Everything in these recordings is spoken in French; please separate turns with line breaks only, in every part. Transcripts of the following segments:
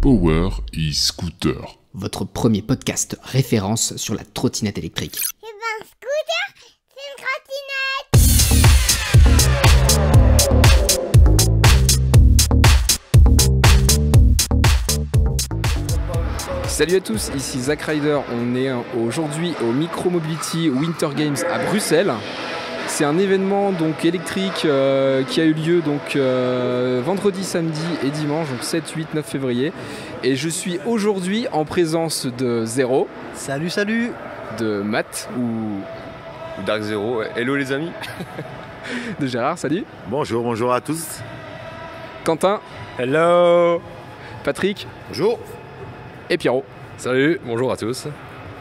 Power e-Scooter.
Votre premier podcast référence sur la trottinette électrique.
C'est pas un scooter, c'est une trottinette.
Salut à tous, ici Zach Ryder. On est aujourd'hui au Micro Mobility Winter Games à Bruxelles. C'est un événement donc électrique qui a eu lieu donc vendredi, samedi et dimanche, donc 7, 8, 9 février. Et je suis aujourd'hui en présence de Zero.
Salut, salut.
De Matt ou
Dark Zero. Hello les amis.
De Gérard, salut.
Bonjour à tous.
Quentin.
Hello.
Patrick.
Bonjour.
Et Pierrot.
Salut, bonjour à tous.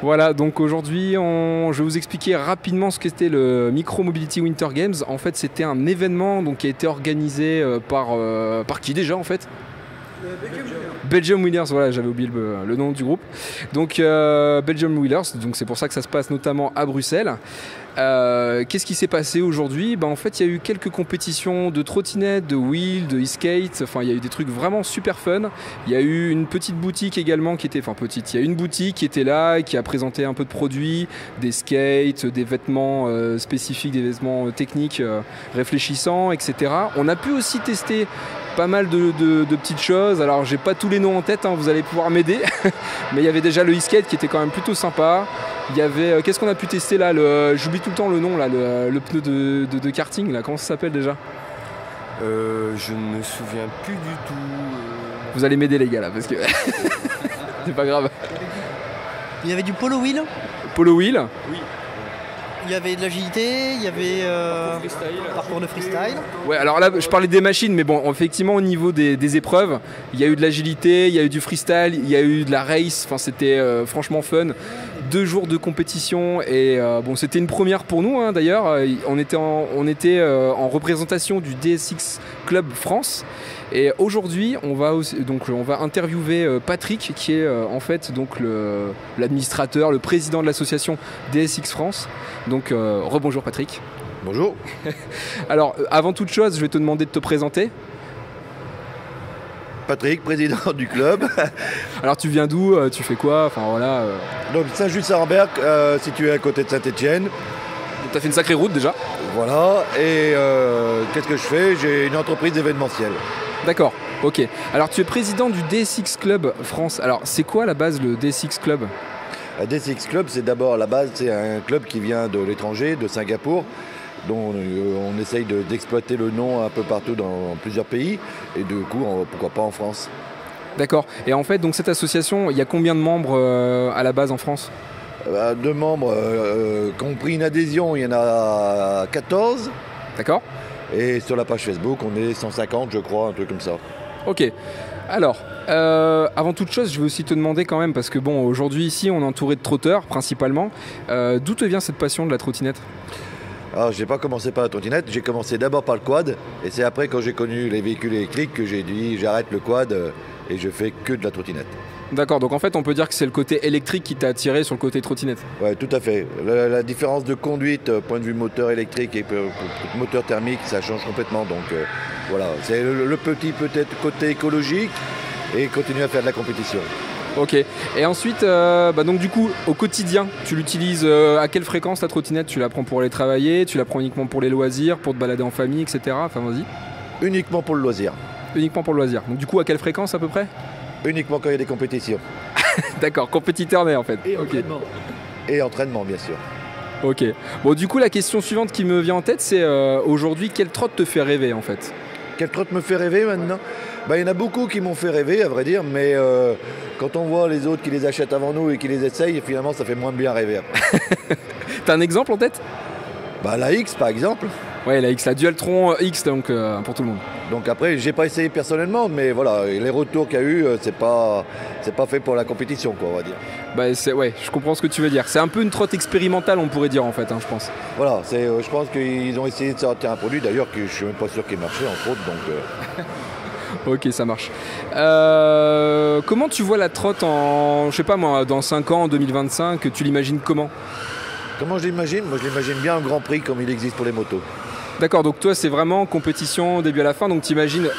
Voilà, donc aujourd'hui, je vais vous expliquer rapidement ce qu'était le Micro Mobility Winter Games. En fait, c'était un événement donc, qui a été organisé par qui déjà en fait ? Belgium Wheelers, voilà, j'avais oublié le nom du groupe. Donc Belgium Wheelers, donc c'est pour ça que ça se passe notamment à Bruxelles. Qu'est-ce qui s'est passé aujourd'hui ? En fait, il y a eu quelques compétitions de trottinettes, de wheel, de e-skate. Enfin, il y a eu des trucs vraiment super fun. Il y a eu une petite boutique également qui était, enfin petite. Il y a une boutique qui était là, qui a présenté un peu de produits, des skates, des vêtements spécifiques, des vêtements techniques réfléchissants, etc. On a pu aussi tester pas mal de petites choses. Alors, j'ai pas tous les noms en tête, vous allez pouvoir m'aider. Mais il y avait déjà le e-skate qui était quand même plutôt sympa. Il y avait, qu'est-ce qu'on a pu tester là, j'oublie tout le temps le nom là, le pneu de karting là, comment ça s'appelle déjà ?
Je ne me souviens plus du tout.
Vous allez m'aider les gars là, parce que c'est pas grave.
Il y avait du polo wheel.
Polo wheel.
Oui.
Il y avait de l'agilité, il y avait parcours de freestyle.
Ouais, alors là, je parlais des machines, mais bon, effectivement, au niveau des épreuves, il y a eu de l'agilité, il y a eu du freestyle, il y a eu de la race. Enfin, c'était franchement fun. 2 jours de compétition et bon, c'était une première pour nous d'ailleurs. On était en représentation du DSX Club France. Et aujourd'hui, on va interviewer Patrick, qui est en fait donc l'administrateur, le président de l'association DSX France. Donc rebonjour Patrick.
Bonjour.
Alors avant toute chose, je vais te demander de te présenter.
Patrick, président du club.
Alors tu viens d'où ? Tu fais quoi ? Enfin voilà.
Donc Saint-Just-Sarenberg, situé à côté de Saint-Étienne.
Tu as fait une sacrée route déjà.
Voilà. Et qu'est-ce que je fais ? J'ai une entreprise événementielle.
D'accord, ok. Alors tu es président du DSX Club France. Alors c'est quoi à la base le DSX Club ?
Le DSX Club, c'est d'abord à la base, c'est un club qui vient de l'étranger, de Singapour, dont on essaye d'exploiter le nom un peu partout dans plusieurs pays, et du coup, pourquoi pas en France.
D'accord. Et en fait, donc cette association, il y a combien de membres à la base en France ?
2 membres qui ont pris une adhésion, il y en a 14.
D'accord.
Et sur la page Facebook, on est 150, je crois, un truc comme ça.
Ok. Alors, avant toute chose, je vais aussi te demander quand même, parce que bon, aujourd'hui ici, on est entouré de trotteurs principalement. D'où te vient cette passion de la trottinette ?
Alors, je n'ai pas commencé par la trottinette, j'ai commencé d'abord par le quad, et c'est après quand j'ai connu les véhicules électriques que j'ai dit j'arrête le quad et je fais que de la trottinette.
D'accord, donc en fait on peut dire que c'est le côté électrique qui t'a attiré sur le côté trottinette.
Oui, tout à fait. La différence de conduite, point de vue moteur électrique et moteur thermique, ça change complètement. Donc voilà, c'est le petit peut-être côté écologique et continuer à faire de la compétition.
Ok, et ensuite, donc du coup, au quotidien, tu l'utilises à quelle fréquence la trottinette ? Tu la prends pour aller travailler, tu la prends uniquement pour les loisirs, pour te balader en famille, etc. Enfin vas-y.
Uniquement pour le loisir.
Uniquement pour le loisir. Donc du coup, à quelle fréquence à peu près ?
Uniquement quand il y a des compétitions.
D'accord, compétiteur né en fait.
Et entraînement. Et entraînement, bien sûr.
Ok. Bon, du coup, la question suivante qui me vient en tête, c'est aujourd'hui, quelle trotte te fait rêver en fait ?
Quelle trotte me fait rêver maintenant ? Il y en a beaucoup qui m'ont fait rêver, à vrai dire, mais quand on voit les autres qui les achètent avant nous et qui les essayent, finalement, ça fait moins bien rêver.
T'as un exemple en tête ?
La X, par exemple.
Ouais, la X, la Dualtron X, donc pour tout le monde.
Donc après, j'ai pas essayé personnellement, mais voilà, les retours qu'il y a eu, c'est pas fait pour la compétition, quoi, on va dire.
Ouais, je comprends ce que tu veux dire. C'est un peu une trotte expérimentale, on pourrait dire en fait, je pense.
Voilà, je pense qu'ils ont essayé de sortir un produit, d'ailleurs, que je suis même pas sûr qu'il marchait, entre autres, donc...
Ok, ça marche. Comment tu vois la trotte dans 5 ans, en 2025, tu l'imagines comment ?
Comment je l'imagine ? Moi, je l'imagine bien en Grand Prix, comme il existe pour les motos.
D'accord, donc toi c'est vraiment compétition début à la fin, donc t'imagines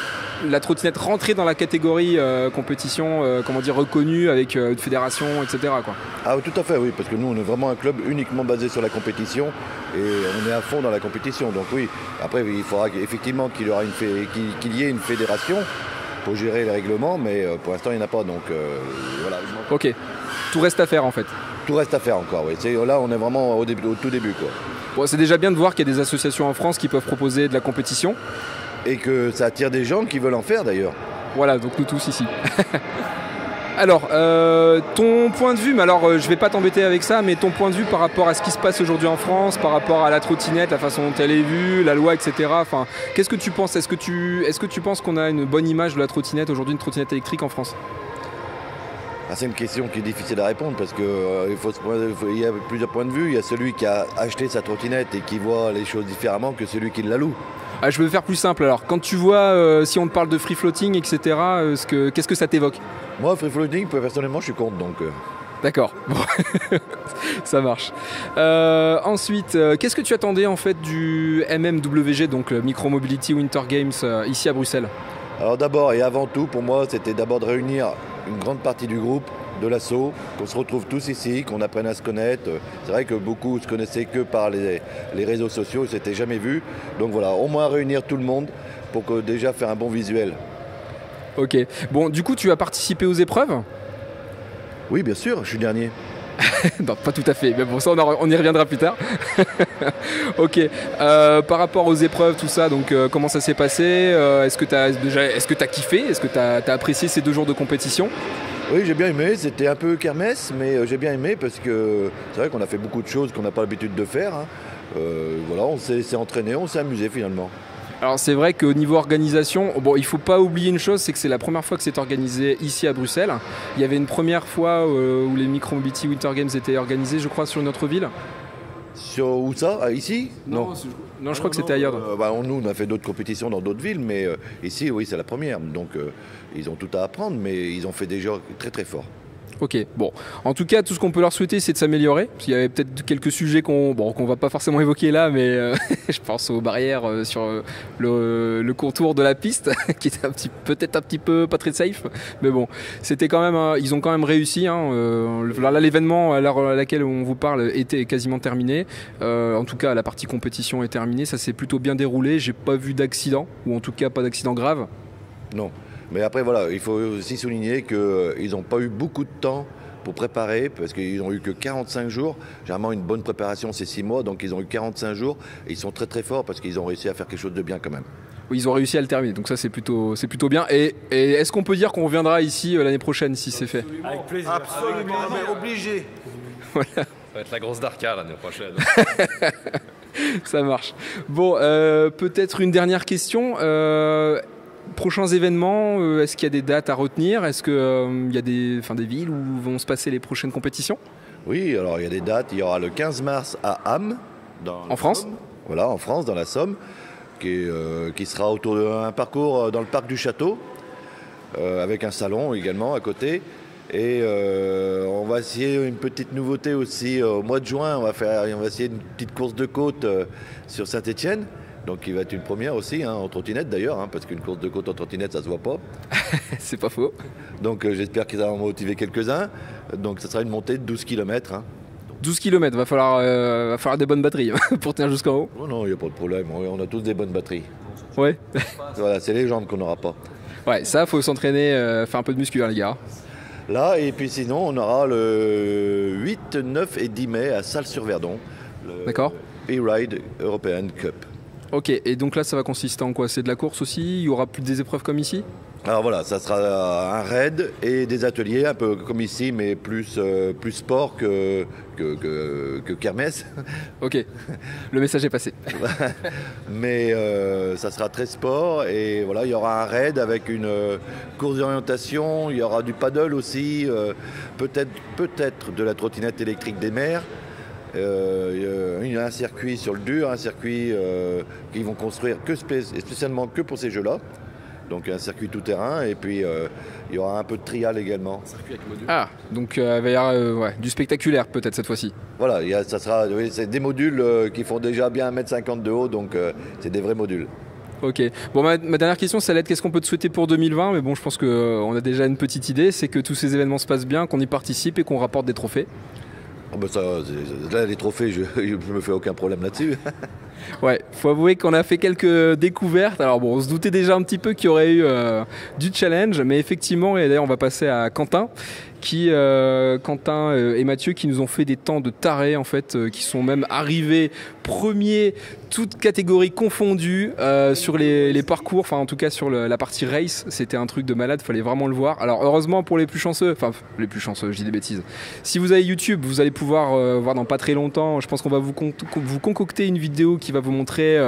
la trottinette rentrer dans la catégorie compétition, comment dire, reconnue avec une fédération, etc. quoi.
Ah oui, tout à fait, oui, parce que nous, on est vraiment un club uniquement basé sur la compétition et on est à fond dans la compétition. Donc oui, après, il faudra effectivement qu'il y ait une fédération pour gérer les règlements, mais pour l'instant, il n'y en a pas. Donc voilà.
Ok, tout reste à faire en fait.
Tout reste à faire encore, oui. Là, on est vraiment au tout début, quoi.
Bon, c'est déjà bien de voir qu'il y a des associations en France qui peuvent proposer de la compétition.
Et que ça attire des gens qui veulent en faire d'ailleurs.
Voilà, donc nous tous ici. Alors, ton point de vue, mais alors je vais pas t'embêter avec ça, mais ton point de vue par rapport à ce qui se passe aujourd'hui en France, par rapport à la trottinette, la façon dont elle est vue, la loi, etc. Enfin, qu'est-ce que tu penses ? Est-ce que tu penses qu'on a une bonne image de la trottinette aujourd'hui, une trottinette électrique en France ?
C'est une question qui est difficile à répondre parce qu'il y a plusieurs points de vue. Il y a celui qui a acheté sa trottinette et qui voit les choses différemment que celui qui la loue.
Ah, je vais faire plus simple alors. Quand tu vois, si on te parle de free floating, etc., qu'est-ce que ça t'évoque ?
Moi, free floating, personnellement, je suis contre. Donc,
D'accord, bon. Ça marche. Ensuite, qu'est-ce que tu attendais en fait du MMWG, donc le Micro Mobility Winter Games, ici à Bruxelles ?
Alors d'abord et avant tout, pour moi, c'était d'abord de réunir une grande partie du groupe, de l'assaut, qu'on se retrouve tous ici, qu'on apprenne à se connaître. C'est vrai que beaucoup se connaissaient que par les réseaux sociaux, ils ne s'étaient jamais vus. Donc voilà, au moins réunir tout le monde pour déjà faire un bon visuel.
Ok. Bon, du coup, tu as participé aux épreuves ?
Oui, bien sûr, je suis dernier.
Non, pas tout à fait, mais bon, ça on y reviendra plus tard. Ok. Par rapport aux épreuves, tout ça, donc comment ça s'est passé ? Est-ce que tu as kiffé ? Est-ce que tu as apprécié ces 2 jours de compétition ?
Oui, j'ai bien aimé. C'était un peu kermesse, mais j'ai bien aimé parce que c'est vrai qu'on a fait beaucoup de choses qu'on n'a pas l'habitude de faire. Voilà, on s'est entraîné, on s'est amusé finalement.
Alors c'est vrai qu'au niveau organisation, bon, il ne faut pas oublier une chose, c'est que c'est la première fois que c'est organisé ici à Bruxelles. Il y avait une première fois où les Micro Mobility Winter Games étaient organisés, je crois, sur une autre ville.
Sur où ça ? Ici ?
Non, je crois que c'était ailleurs.
Nous, on a fait d'autres compétitions dans d'autres villes, mais ici, oui, c'est la première. Donc, ils ont tout à apprendre, mais ils ont fait des jeux très, très forts.
Ok, bon. En tout cas, tout ce qu'on peut leur souhaiter, c'est de s'améliorer. Parce qu'il y avait peut-être quelques sujets qu'on va pas forcément évoquer là, mais je pense aux barrières sur le contour de la piste, qui était peut-être un petit peu pas très safe. Mais bon, c'était quand même, ils ont quand même réussi. Là, l'événement à l'heure à laquelle on vous parle était quasiment terminé. En tout cas, la partie compétition est terminée. Ça s'est plutôt bien déroulé. J'ai pas vu d'accident, ou en tout cas pas d'accident grave.
Non. Mais après, voilà, il faut aussi souligner qu'ils n'ont pas eu beaucoup de temps pour préparer, parce qu'ils n'ont eu que 45 jours. Généralement, une bonne préparation, c'est 6 mois, donc ils ont eu 45 jours. Et ils sont très très forts parce qu'ils ont réussi à faire quelque chose de bien quand même.
Oui, ils ont réussi à le terminer, donc ça c'est plutôt bien. Et est-ce qu'on peut dire qu'on reviendra ici l'année prochaine si c'est fait ?
Avec plaisir.
Absolument, mais obligé.
Voilà.
Ça va être la grosse Darka l'année prochaine.
Ça marche. Bon, peut-être une dernière question. Prochains événements, est-ce qu'il y a des dates à retenir ? Est-ce qu'il y a des villes où vont se passer les prochaines compétitions ?
Oui, alors il y a des dates. Il y aura le 15 mars à Ham.
En France ?
Voilà, en France, dans la Somme, qui sera autour d'un parcours dans le parc du Château, avec un salon également à côté. Et on va essayer une petite nouveauté aussi au mois de juin. On va essayer une petite course de côte sur Saint-Étienne. Donc il va être une première aussi, en trottinette d'ailleurs, parce qu'une course de côte en trottinette, ça se voit pas.
C'est pas faux.
Donc j'espère que ça va en motiver quelques-uns. Donc ça sera une montée de 12 km.
12 km, va falloir des bonnes batteries pour tenir jusqu'en haut.
Non, il n'y a pas de problème, on a tous des bonnes batteries.
Ouais.
Voilà, c'est les jambes qu'on n'aura pas.
Ouais, ça, faut s'entraîner, faire un peu de muscu, les gars.
Là, et puis sinon, on aura le 8, 9 et 10 mai à Salles-sur-Verdon.
D'accord.
E-Ride European Cup.
Ok, et donc là, ça va consister en quoi ? C'est de la course aussi ? Il y aura plus des épreuves comme ici ?
Alors voilà, ça sera un raid et des ateliers, un peu comme ici, mais plus sport que kermesse.
Ok, le message est passé.
Mais ça sera très sport et voilà, il y aura un raid avec une course d'orientation, il y aura du paddle aussi, peut-être de la trottinette électrique des mers. Il y a un circuit sur le dur, un circuit qu'ils vont construire spécialement que pour ces jeux-là. Donc un circuit tout-terrain et puis il y aura un peu de trial également. Un circuit avec module.
Ah, donc il va y avoir du spectaculaire peut-être cette fois-ci.
Voilà, c'est des modules qui font déjà bien 1,50 m de haut, donc c'est des vrais modules.
Ok. Bon, ma dernière question, ça va être qu'est-ce qu'on peut te souhaiter pour 2020 ? Mais bon, je pense qu'on a déjà une petite idée. C'est que tous ces événements se passent bien, qu'on y participe et qu'on rapporte des trophées.
Ah bah ça, là, les trophées, je me fais aucun problème là-dessus.
Ouais, faut avouer qu'on a fait quelques découvertes. Alors bon, on se doutait déjà un petit peu qu'il y aurait eu du challenge, mais effectivement, et d'ailleurs on va passer à Quentin, Quentin et Mathieu qui nous ont fait des temps de tarés en fait, qui sont même arrivés premiers, toutes catégories confondues sur les parcours, enfin en tout cas sur la partie race, c'était un truc de malade, fallait vraiment le voir. Alors heureusement pour les plus chanceux, je dis des bêtises. Si vous avez YouTube, vous allez pouvoir voir dans pas très longtemps, je pense qu'on va vous concocter une vidéo qui va vous montrer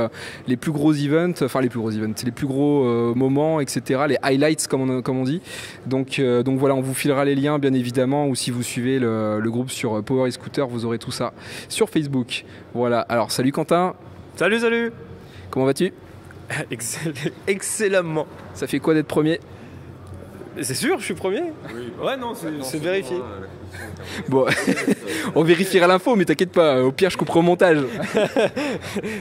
les plus gros events, les plus gros moments, etc., les highlights comme on dit. Donc voilà, on vous filera les liens bien évidemment, ou si vous suivez le groupe sur Power eScooter, vous aurez tout ça sur Facebook. Voilà, alors salut Quentin.
Salut.
Comment vas-tu ?
Excellemment.
Ça fait quoi d'être premier ?
C'est sûr, je suis premier ? Oui. Ouais, non, c'est vérifié.
Bon, on vérifiera l'info, mais t'inquiète pas, au pire je couperai au montage.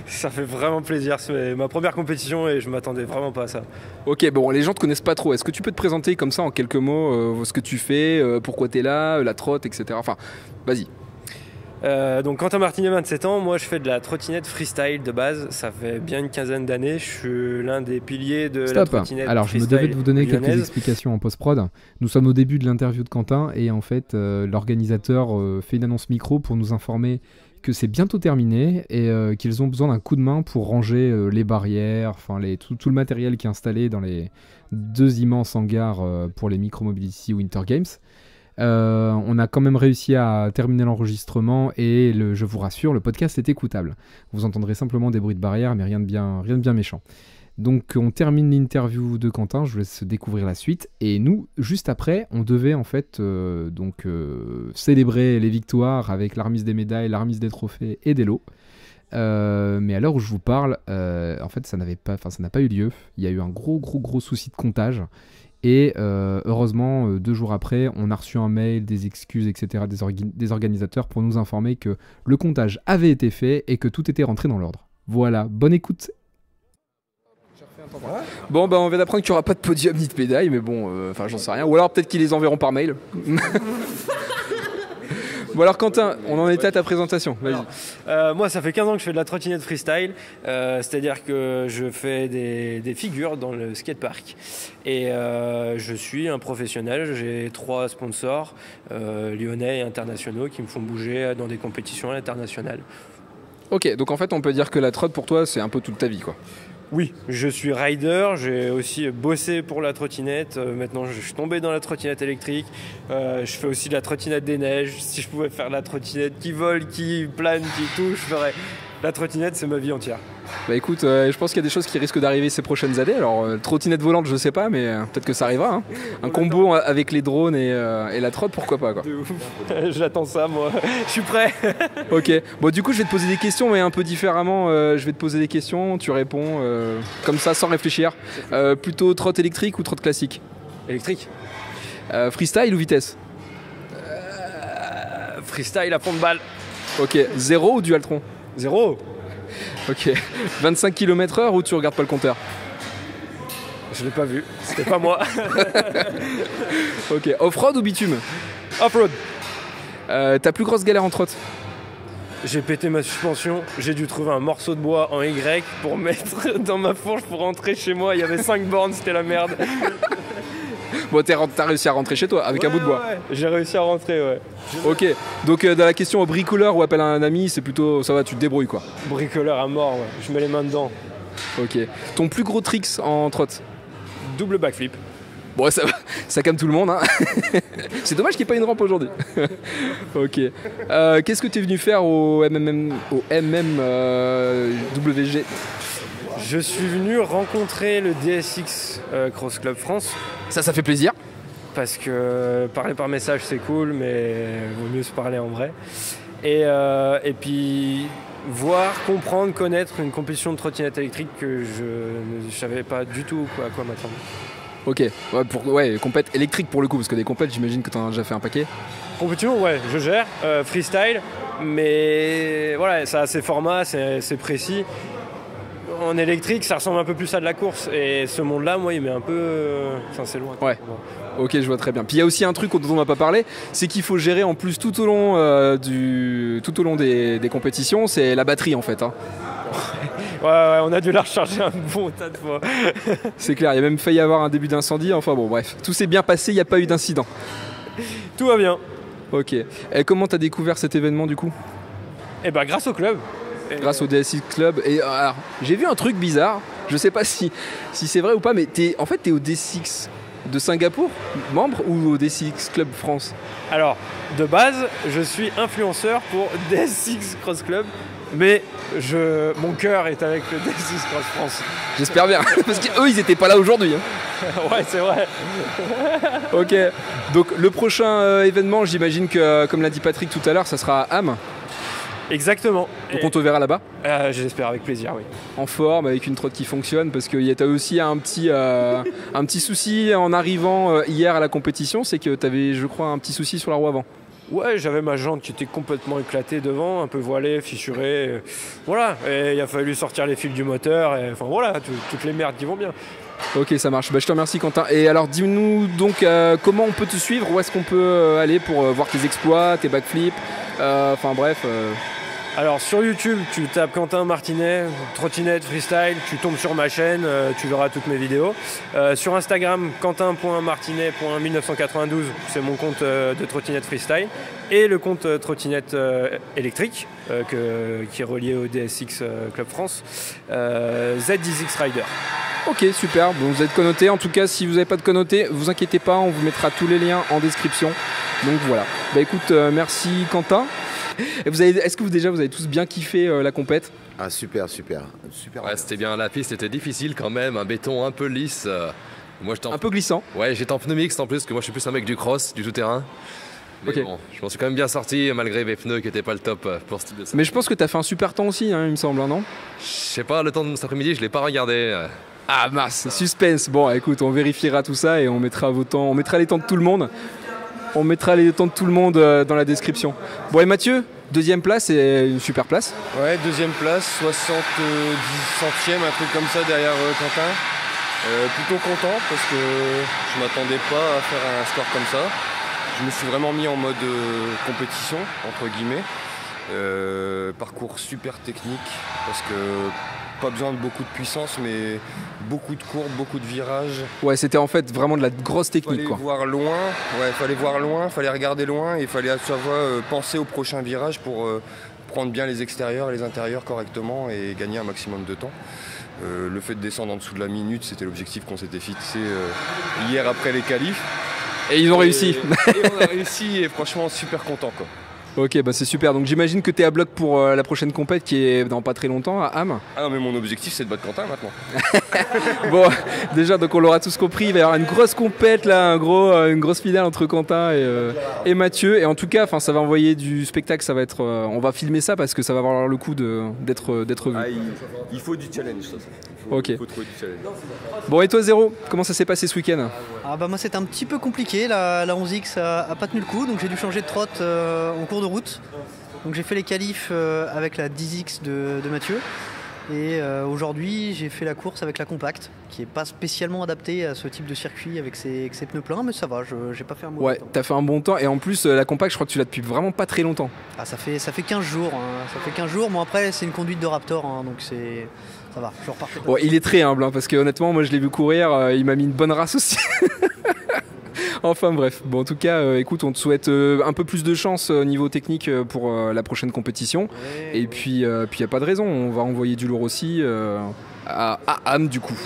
Ça fait vraiment plaisir, c'est ma première compétition et je m'attendais vraiment pas à ça.
Ok, bon, les gens te connaissent pas trop, est-ce que tu peux te présenter comme ça en quelques mots, ce que tu fais, pourquoi t'es là, la trotte, etc. Enfin, vas-y.
Donc Quentin Martinet, 27 ans, moi je fais de la trottinette freestyle de base, ça fait bien une quinzaine d'années, je suis l'un des piliers de la trottinette.
Alors je me devais de vous donner quelques explications en post-prod. Nous sommes au début de l'interview de Quentin et en fait l'organisateur fait une annonce micro pour nous informer que c'est bientôt terminé et qu'ils ont besoin d'un coup de main pour ranger les barrières, enfin tout le matériel qui est installé dans les 2 immenses hangars pour les Micro Mobility Winter Games. On a quand même réussi à terminer l'enregistrement et je vous rassure, le podcast est écoutable. Vous entendrez simplement des bruits de barrière, mais rien de bien méchant. Donc on termine l'interview de Quentin, je vous laisse découvrir la suite. Et nous, juste après, on devait en fait célébrer les victoires avec la remise des médailles, la remise des trophées et des lots. Mais à l'heure où je vous parle, en fait ça n'a pas eu lieu. Il y a eu un gros souci de comptage. Et heureusement, 2 jours après, on a reçu un mail, des excuses, etc. des organisateurs pour nous informer que le comptage avait été fait et que tout était rentré dans l'ordre. Voilà, bonne écoute.
Bon, on vient d'apprendre qu'il n'y aura pas de podium ni de médaille, mais bon, j'en sais rien. Ou alors peut-être qu'ils les enverront par mail. Bon alors Quentin, on en était à ta présentation, vas-y.
Moi ça fait 15 ans que je fais de la trottinette freestyle, c'est-à-dire que je fais des figures dans le skatepark et je suis un professionnel, j'ai 3 sponsors lyonnais et internationaux qui me font bouger dans des compétitions internationales.
Ok, donc en fait on peut dire que la trotte pour toi c'est un peu toute ta vie quoi.
Oui, je suis rider, j'ai aussi bossé pour la trottinette, maintenant je suis tombé dans la trottinette électrique, je fais aussi de la trottinette des neiges, si je pouvais faire de la trottinette qui vole, qui plane, qui touche, je ferais. La trottinette c'est ma vie entière.
Bah écoute, je pense qu'il y a des choses qui risquent d'arriver ces prochaines années, alors trottinette volante je sais pas, mais peut-être que ça arrivera, hein. Un combo avec les drones et la trotte, pourquoi pas quoi.
De ouf. J'attends ça moi, je suis prêt.
Ok, bon du coup je vais te poser des questions mais un peu différemment, je vais te poser des questions, tu réponds comme ça sans réfléchir. Plutôt trotte électrique ou trotte classique ?
Électrique.
Freestyle ou vitesse ?
Freestyle à fond de balle.
Ok, 0 ou dualtron ?
0.
Ok, 25 km/h ou tu regardes pas le compteur ?
Je l'ai pas vu, c'était pas moi.
Ok, off-road ou bitume ?
Off-road.
Ta plus grosse galère en trotte ?
J'ai pété ma suspension, j'ai dû trouver un morceau de bois en Y pour mettre dans ma fourche pour rentrer chez moi. Il y avait 5 bornes, c'était la merde.
Bon, t'as réussi à rentrer chez toi avec un bout de bois.
Ouais, j'ai réussi à rentrer, ouais.
Ok, donc dans la question au bricoleur ou appelle un ami, c'est plutôt ça va, tu te débrouilles quoi.
Bricoleur à mort, ouais. Je mets les mains dedans.
Ok. Ton plus gros tricks en trotte ?
Double backflip.
Bon, ça calme tout le monde, hein. C'est dommage qu'il n'y ait pas une rampe aujourd'hui. Ok. Qu'est-ce que tu es venu faire au WG ?
Je suis venu rencontrer le DSX Cross Club France.
Ça fait plaisir.
Parce que parler par message c'est cool, mais il vaut mieux se parler en vrai. Et puis voir, comprendre, connaître une compétition de trottinette électrique que je ne savais pas du tout à quoi m'attendre.
Ok, compète électrique pour le coup, parce que des compètes j'imagine que tu en as déjà fait un paquet.
Compétition, ouais, je gère, freestyle, mais voilà, ça a ses formats, c'est précis. en électrique, ça ressemble un peu plus à de la course. Et ce monde-là, moi, il m'est un peu... Enfin, c'est loin.
Ouais. Ok, je vois très bien. Puis il y a aussi un truc dont on n'a pas parlé, c'est qu'il faut gérer en plus tout au long, des compétitions, c'est la batterie en fait. Hein.
Ouais, on a dû la recharger un bon tas de fois.
C'est clair, il y a même failli avoir un début d'incendie. Enfin bon, bref, tout s'est bien passé, il n'y a pas eu d'incident.
Tout va bien.
Ok. Et comment t'as découvert cet événement du coup ?
Eh ben, grâce au club.
Grâce au DSX Club. Et alors, j'ai vu un truc bizarre. Je sais pas si c'est vrai ou pas, mais t'es au DSX de Singapour, membre, ou au DSX Club France ?
Alors, de base, je suis influenceur pour DSX Cross Club, mais mon cœur est avec le DSX Cross France.
J'espère bien, parce qu'eux, ils étaient pas là aujourd'hui. Hein.
Ouais, c'est vrai.
Ok, donc le prochain événement, j'imagine que, comme l'a dit Patrick tout à l'heure, ça sera à Ham.
Exactement.
Donc on te verra là-bas ?
J'espère, avec plaisir, oui.
En forme, avec une trotte qui fonctionne, parce que tu as aussi un petit souci en arrivant hier à la compétition, c'est que tu avais, je crois, un petit souci sur la roue avant.
Ouais, j'avais ma jante qui était complètement éclatée devant, un peu voilée, fissurée. Voilà, et il a fallu sortir les fils du moteur, et enfin voilà, toutes les merdes qui vont bien.
Ok, ça marche. Je te remercie, Quentin. Et alors, dis-nous donc comment on peut te suivre, où est-ce qu'on peut aller pour voir tes exploits, tes backflips, enfin bref.
Alors sur YouTube, tu tapes Quentin Martinet, trottinette freestyle, tu tombes sur ma chaîne, tu verras toutes mes vidéos. Sur Instagram, quentin.martinet.1992, c'est mon compte de trottinette freestyle. Et le compte trottinette électrique, qui est relié au DSX Club France, ZDSX Rider.
Ok, super. Bon, vous êtes connoté. En tout cas, si vous n'avez pas de connoté, vous inquiétez pas, on vous mettra tous les liens en description. Donc voilà. Écoute, merci Quentin. Est-ce que vous avez tous bien kiffé la compète ?
Ah super.
Ouais, c'était bien, la piste était difficile quand même, un béton un peu lisse. Moi,
un peu glissant.
Ouais, j'étais en pneu mixte en plus, parce que moi je suis plus un mec du cross, du tout-terrain. Mais
okay.
Bon, je m'en suis quand même bien sorti malgré mes pneus qui n'étaient pas le top pour ce type de ça.
Mais je pense que tu as fait un super temps aussi, hein, il me semble, non ?
Je sais pas, le temps de cet après-midi, je l'ai pas regardé.
Ah mince, suspense. Bon, écoute, on vérifiera tout ça et on mettra vos temps, on mettra les temps de tout le monde. On mettra les temps de tout le monde dans la description. Bon, et Mathieu, deuxième place et une super place.
Ouais, deuxième place, 70 centièmes, un truc comme ça derrière Quentin. Plutôt content parce que je m'attendais pas à faire un score comme ça. Je me suis vraiment mis en mode compétition, entre guillemets. Parcours super technique parce que pas besoin de beaucoup de puissance, mais beaucoup de courbes, beaucoup de virages.
Ouais, c'était en fait vraiment de la grosse technique.
Fallait voir loin, fallait regarder loin et il fallait à chaque fois penser au prochain virage pour prendre bien les extérieurs et les intérieurs correctement et gagner un maximum de temps. Le fait de descendre en dessous de la minute, c'était l'objectif qu'on s'était fixé hier après les qualifs.
Et ils ont réussi.
Et on a réussi et franchement super content quoi.
Ok, c'est super. Donc j'imagine que tu es à bloc pour la prochaine compète qui est dans pas très longtemps à Ham.
Ah non, mais mon objectif c'est de battre Quentin maintenant.
Bon, déjà, donc on l'aura tous compris, il va y avoir une grosse compète là, une grosse finale entre Quentin et Mathieu. Et en tout cas, ça va envoyer du spectacle, ça va être, on va filmer ça parce que ça va avoir le coup d'être vu.
Ah, il faut du challenge, ça.
Ok.
Il faut trouver du challenge.
Bon, et toi Zéro, comment ça s'est passé ce week-end ?
Moi c'était un petit peu compliqué, la 11X a pas tenu le coup, donc j'ai dû changer de trotte en cours de route. Donc j'ai fait les qualifs avec la 10X de Mathieu. Et aujourd'hui j'ai fait la course avec la compacte, qui n'est pas spécialement adaptée à ce type de circuit avec ses pneus pleins, mais ça va, j'ai pas fait un mauvais temps.
Ouais, t'as fait un bon temps, et en plus la compacte je crois que tu l'as depuis vraiment pas très longtemps.
Ah, ça fait 15 jours, hein. Ça fait 15 jours, bon après c'est une conduite de Raptor, hein, donc ça va, je repartais pas.
Bon, il est très humble, hein, parce que honnêtement moi je l'ai vu courir, il m'a mis une bonne race aussi. Enfin bref, bon en tout cas écoute, on te souhaite un peu plus de chance au niveau technique pour la prochaine compétition. Ouais, et puis y a pas de raison, on va envoyer du lourd aussi à Ham du coup.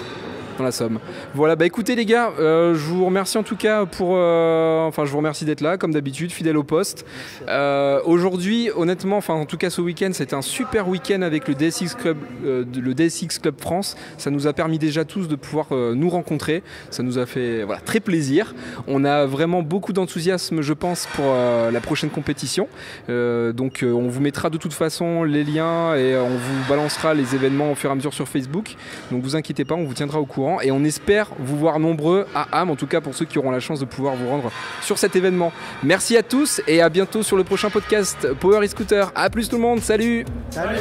Dans la Somme. Voilà, écoutez les gars, je vous remercie en tout cas je vous remercie d'être là, comme d'habitude, fidèle au poste. Aujourd'hui, honnêtement, en tout cas ce week-end, c'était un super week-end avec le DSX Club France. Ça nous a permis déjà tous de pouvoir nous rencontrer. Ça nous a fait très plaisir. On a vraiment beaucoup d'enthousiasme, je pense, pour la prochaine compétition. Donc on vous mettra de toute façon les liens et on vous balancera les événements au fur et à mesure sur Facebook. Donc vous inquiétez pas, on vous tiendra au courant. Et on espère vous voir nombreux à Ham, en tout cas pour ceux qui auront la chance de pouvoir vous rendre sur cet événement. Merci à tous et à bientôt sur le prochain podcast Power e-Scooter. A plus tout le monde, salut.
Salut.